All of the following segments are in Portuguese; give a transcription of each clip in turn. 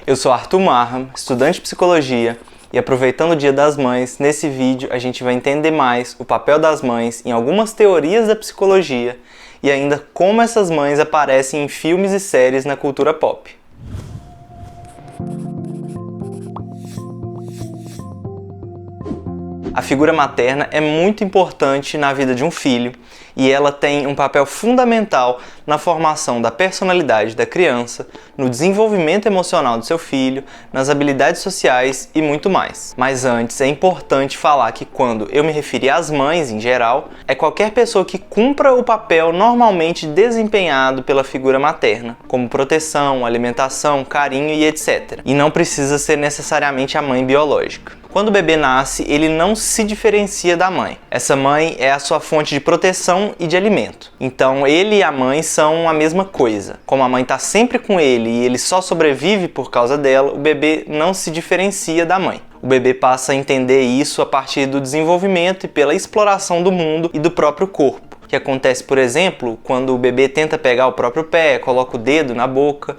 Eu sou Arthur Marham, estudante de psicologia, e aproveitando o Dia das Mães, nesse vídeo a gente vai entender mais o papel das mães em algumas teorias da psicologia e ainda como essas mães aparecem em filmes e séries na cultura pop. A figura materna é muito importante na vida de um filho e ela tem um papel fundamental na formação da personalidade da criança, no desenvolvimento emocional do seu filho, nas habilidades sociais e muito mais. Mas antes, é importante falar que quando eu me referi às mães em geral, é qualquer pessoa que cumpra o papel normalmente desempenhado pela figura materna, como proteção, alimentação, carinho e etc. E não precisa ser necessariamente a mãe biológica. Quando o bebê nasce, ele não se diferencia da mãe. Essa mãe é a sua fonte de proteção e de alimento. Então ele e a mãe são a mesma coisa. Como a mãe está sempre com ele e ele só sobrevive por causa dela, o bebê não se diferencia da mãe. O bebê passa a entender isso a partir do desenvolvimento e pela exploração do mundo e do próprio corpo. Que acontece, por exemplo, quando o bebê tenta pegar o próprio pé, coloca o dedo na boca.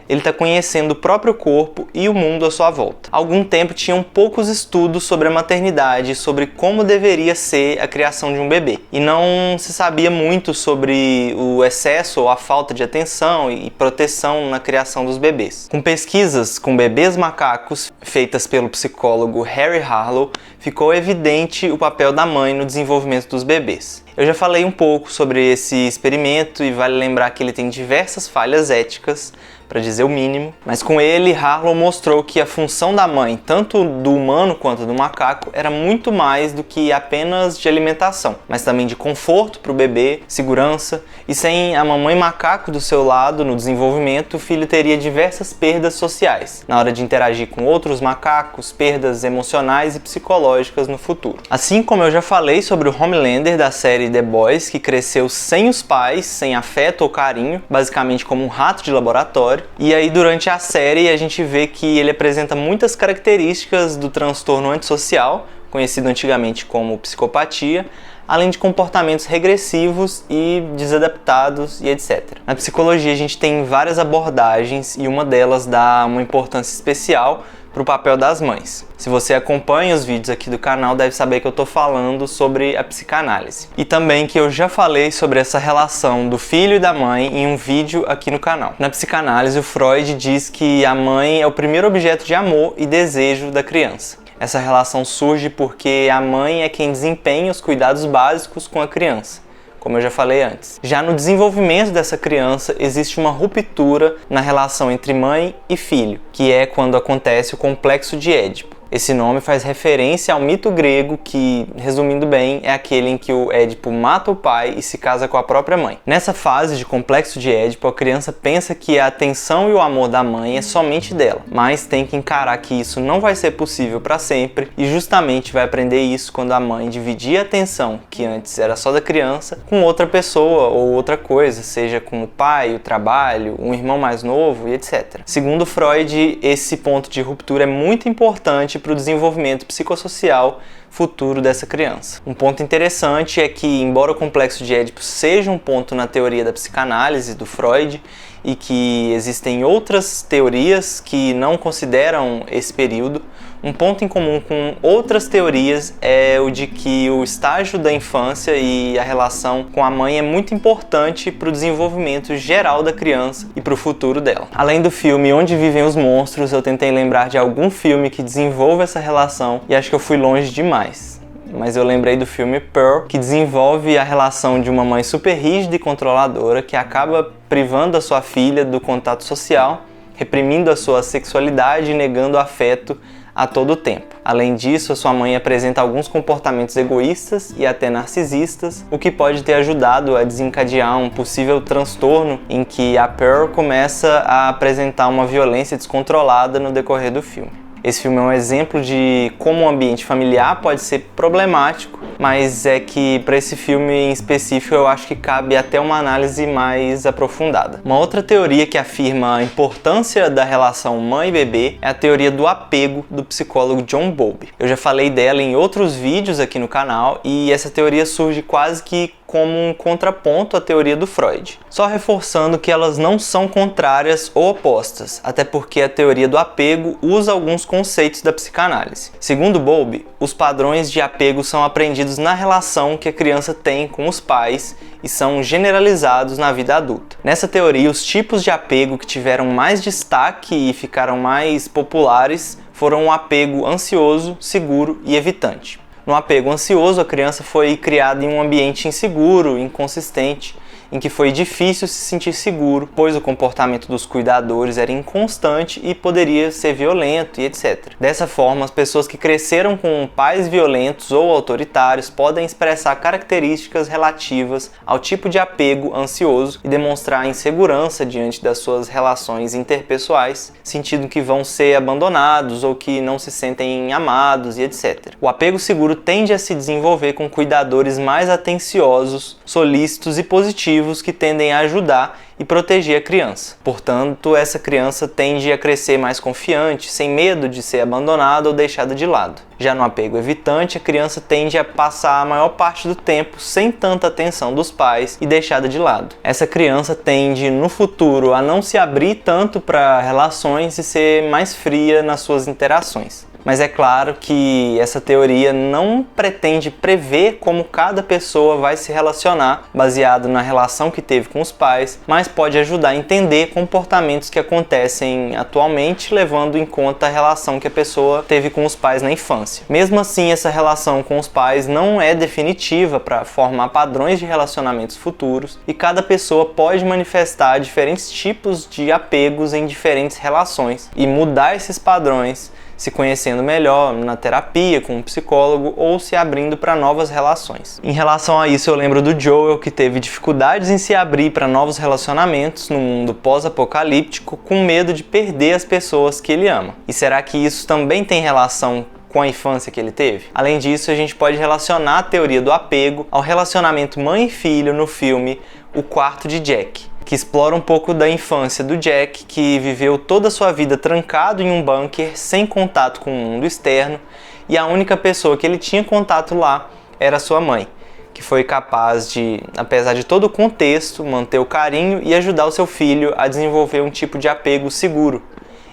Ele está conhecendo o próprio corpo e o mundo à sua volta. Há algum tempo tinham poucos estudos sobre a maternidade, sobre como deveria ser a criação de um bebê. E não se sabia muito sobre o excesso ou a falta de atenção e proteção na criação dos bebês. Com pesquisas com bebês macacos, feitas pelo psicólogo Harry Harlow, ficou evidente o papel da mãe no desenvolvimento dos bebês. Eu já falei um pouco sobre esse experimento e vale lembrar que ele tem diversas falhas éticas, para dizer o mínimo, mas com ele Harlow mostrou que a função da mãe, tanto do humano quanto do macaco, era muito mais do que apenas de alimentação, mas também de conforto para o bebê, segurança, e sem a mamãe macaco do seu lado no desenvolvimento, o filho teria diversas perdas sociais, na hora de interagir com outros macacos, perdas emocionais e psicológicas no futuro. Assim como eu já falei sobre o Homelander da série The Boys, que cresceu sem os pais, sem afeto ou carinho, basicamente como um rato de laboratório. E aí durante a série a gente vê que ele apresenta muitas características do transtorno antissocial, conhecido antigamente como psicopatia, além de comportamentos regressivos e desadaptados e etc. Na psicologia a gente tem várias abordagens e uma delas dá uma importância especial para o papel das mães. Se você acompanha os vídeos aqui do canal, deve saber que eu estou falando sobre a psicanálise. E também que eu já falei sobre essa relação do filho e da mãe em um vídeo aqui no canal. Na psicanálise, o Freud diz que a mãe é o primeiro objeto de amor e desejo da criança. Essa relação surge porque a mãe é quem desempenha os cuidados básicos com a criança, como eu já falei antes. Já no desenvolvimento dessa criança, existe uma ruptura na relação entre mãe e filho, que é quando acontece o complexo de Édipo. Esse nome faz referência ao mito grego que, resumindo bem, é aquele em que o Édipo mata o pai e se casa com a própria mãe. Nessa fase de complexo de Édipo, a criança pensa que a atenção e o amor da mãe é somente dela, mas tem que encarar que isso não vai ser possível para sempre e justamente vai aprender isso quando a mãe dividir a atenção, que antes era só da criança, com outra pessoa ou outra coisa, seja com o pai, o trabalho, um irmão mais novo e etc. Segundo Freud, esse ponto de ruptura é muito importante para o desenvolvimento psicossocial futuro dessa criança. Um ponto interessante é que, embora o complexo de Édipo seja um ponto na teoria da psicanálise do Freud e que existem outras teorias que não consideram esse período, um ponto em comum com outras teorias é o de que o estágio da infância e a relação com a mãe é muito importante para o desenvolvimento geral da criança e para o futuro dela. Além do filme Onde Vivem os Monstros, eu tentei lembrar de algum filme que desenvolva essa relação e acho que eu fui longe demais. Mas eu lembrei do filme Pearl, que desenvolve a relação de uma mãe super rígida e controladora que acaba privando a sua filha do contato social, reprimindo a sua sexualidade e negando o afeto a todo tempo. Além disso, a sua mãe apresenta alguns comportamentos egoístas e até narcisistas, o que pode ter ajudado a desencadear um possível transtorno em que a Pearl começa a apresentar uma violência descontrolada no decorrer do filme. Esse filme é um exemplo de como o ambiente familiar pode ser problemático, mas é que para esse filme em específico eu acho que cabe até uma análise mais aprofundada. Uma outra teoria que afirma a importância da relação mãe e bebê é a teoria do apego do psicólogo John Bowlby. Eu já falei dela em outros vídeos aqui no canal e essa teoria surge quase que como um contraponto à teoria do Freud, só reforçando que elas não são contrárias ou opostas, até porque a teoria do apego usa alguns conceitos da psicanálise. Segundo Bowlby, os padrões de apego são aprendidos na relação que a criança tem com os pais e são generalizados na vida adulta. Nessa teoria, os tipos de apego que tiveram mais destaque e ficaram mais populares foram o apego ansioso, seguro e evitante. No apego ansioso, a criança foi criada em um ambiente inseguro, inconsistente, em que foi difícil se sentir seguro, pois o comportamento dos cuidadores era inconstante e poderia ser violento e etc. Dessa forma, as pessoas que cresceram com pais violentos ou autoritários podem expressar características relativas ao tipo de apego ansioso e demonstrar insegurança diante das suas relações interpessoais, sentindo que vão ser abandonados ou que não se sentem amados e etc. O apego seguro tende a se desenvolver com cuidadores mais atenciosos, solícitos e positivos que tendem a ajudar e proteger a criança. Portanto, essa criança tende a crescer mais confiante, sem medo de ser abandonada ou deixada de lado. Já no apego evitante, a criança tende a passar a maior parte do tempo sem tanta atenção dos pais e deixada de lado. Essa criança tende, no futuro, a não se abrir tanto para relações e ser mais fria nas suas interações. Mas é claro que essa teoria não pretende prever como cada pessoa vai se relacionar baseado na relação que teve com os pais, mas pode ajudar a entender comportamentos que acontecem atualmente, levando em conta a relação que a pessoa teve com os pais na infância. Mesmo assim, essa relação com os pais não é definitiva para formar padrões de relacionamentos futuros e cada pessoa pode manifestar diferentes tipos de apegos em diferentes relações e mudar esses padrões se conhecendo melhor na terapia, com um psicólogo ou se abrindo para novas relações. Em relação a isso, eu lembro do Joel, que teve dificuldades em se abrir para novos relacionamentos no mundo pós-apocalíptico, com medo de perder as pessoas que ele ama. E será que isso também tem relação com a infância que ele teve? Além disso, a gente pode relacionar a teoria do apego ao relacionamento mãe e filho no filme O Quarto de Jack, que explora um pouco da infância do Jack, que viveu toda a sua vida trancado em um bunker, sem contato com o mundo externo, e a única pessoa que ele tinha contato lá era sua mãe, que foi capaz de, apesar de todo o contexto, manter o carinho e ajudar o seu filho a desenvolver um tipo de apego seguro.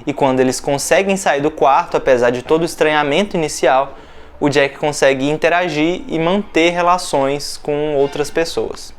E quando eles conseguem sair do quarto, apesar de todo o estranhamento inicial, o Jack consegue interagir e manter relações com outras pessoas.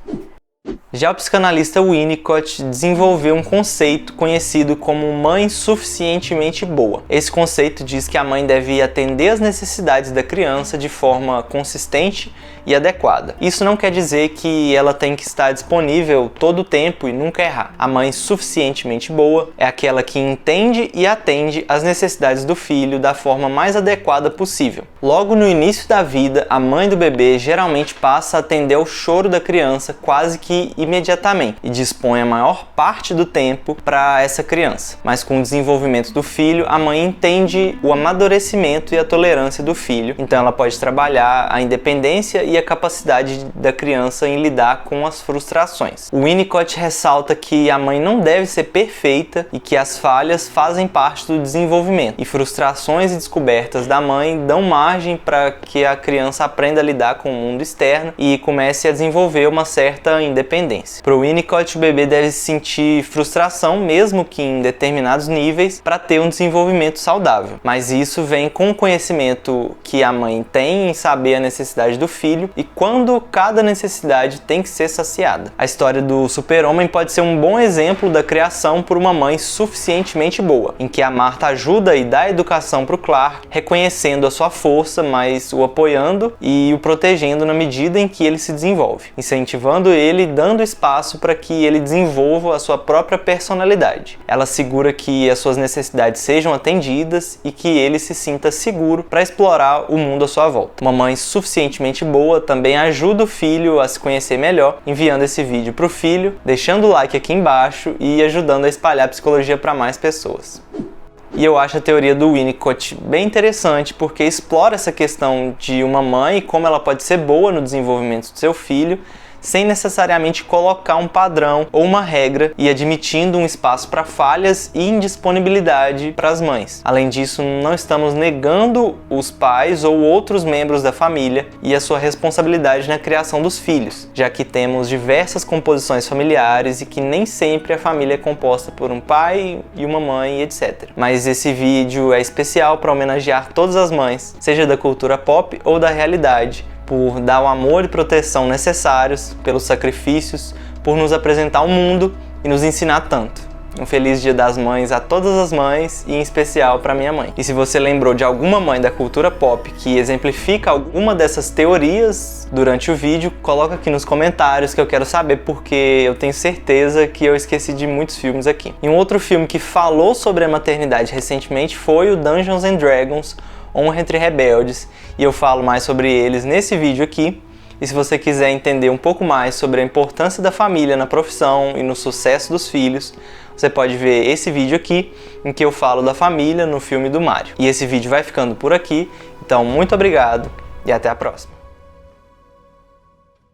Já o psicanalista Winnicott desenvolveu um conceito conhecido como mãe suficientemente boa. Esse conceito diz que a mãe deve atender às necessidades da criança de forma consistente e adequada. Isso não quer dizer que ela tem que estar disponível todo o tempo e nunca errar. A mãe suficientemente boa é aquela que entende e atende às necessidades do filho da forma mais adequada possível. Logo no início da vida, a mãe do bebê geralmente passa a atender ao choro da criança quase que imediatamente e dispõe a maior parte do tempo para essa criança. Mas com o desenvolvimento do filho, a mãe entende o amadurecimento e a tolerância do filho, então ela pode trabalhar a independência e a capacidade da criança em lidar com as frustrações. O Winnicott ressalta que a mãe não deve ser perfeita e que as falhas fazem parte do desenvolvimento, e frustrações e descobertas da mãe dão margem para que a criança aprenda a lidar com o mundo externo e comece a desenvolver uma certa independência. Para o Winnicott, o bebê deve sentir frustração, mesmo que em determinados níveis, para ter um desenvolvimento saudável. Mas isso vem com o conhecimento que a mãe tem em saber a necessidade do filho e quando cada necessidade tem que ser saciada. A história do Super-Homem pode ser um bom exemplo da criação por uma mãe suficientemente boa, em que a Martha ajuda e dá educação para o Clark, reconhecendo a sua força, mas o apoiando e o protegendo na medida em que ele se desenvolve, incentivando ele e dando espaço para que ele desenvolva a sua própria personalidade. Ela assegura que as suas necessidades sejam atendidas e que ele se sinta seguro para explorar o mundo à sua volta. Uma mãe suficientemente boa também ajuda o filho a se conhecer melhor, enviando esse vídeo para o filho, deixando o like aqui embaixo e ajudando a espalhar a psicologia para mais pessoas. E eu acho a teoria do Winnicott bem interessante porque explora essa questão de uma mãe e como ela pode ser boa no desenvolvimento do seu filho, sem necessariamente colocar um padrão ou uma regra e admitindo um espaço para falhas e indisponibilidade para as mães. Além disso, não estamos negando os pais ou outros membros da família e a sua responsabilidade na criação dos filhos, já que temos diversas composições familiares e que nem sempre a família é composta por um pai e uma mãe, etc. Mas esse vídeo é especial para homenagear todas as mães, seja da cultura pop ou da realidade, por dar o amor e proteção necessários, pelos sacrifícios, por nos apresentar o mundo e nos ensinar tanto. Um feliz Dia das Mães a todas as mães e em especial para minha mãe. E se você lembrou de alguma mãe da cultura pop que exemplifica alguma dessas teorias durante o vídeo, coloca aqui nos comentários que eu quero saber, porque eu tenho certeza que eu esqueci de muitos filmes aqui. E um outro filme que falou sobre a maternidade recentemente foi o Dungeons and Dragons: Honra entre Rebeldes, e eu falo mais sobre eles nesse vídeo aqui. E se você quiser entender um pouco mais sobre a importância da família na profissão e no sucesso dos filhos, você pode ver esse vídeo aqui, em que eu falo da família no filme do Mario. E esse vídeo vai ficando por aqui, então muito obrigado e até a próxima.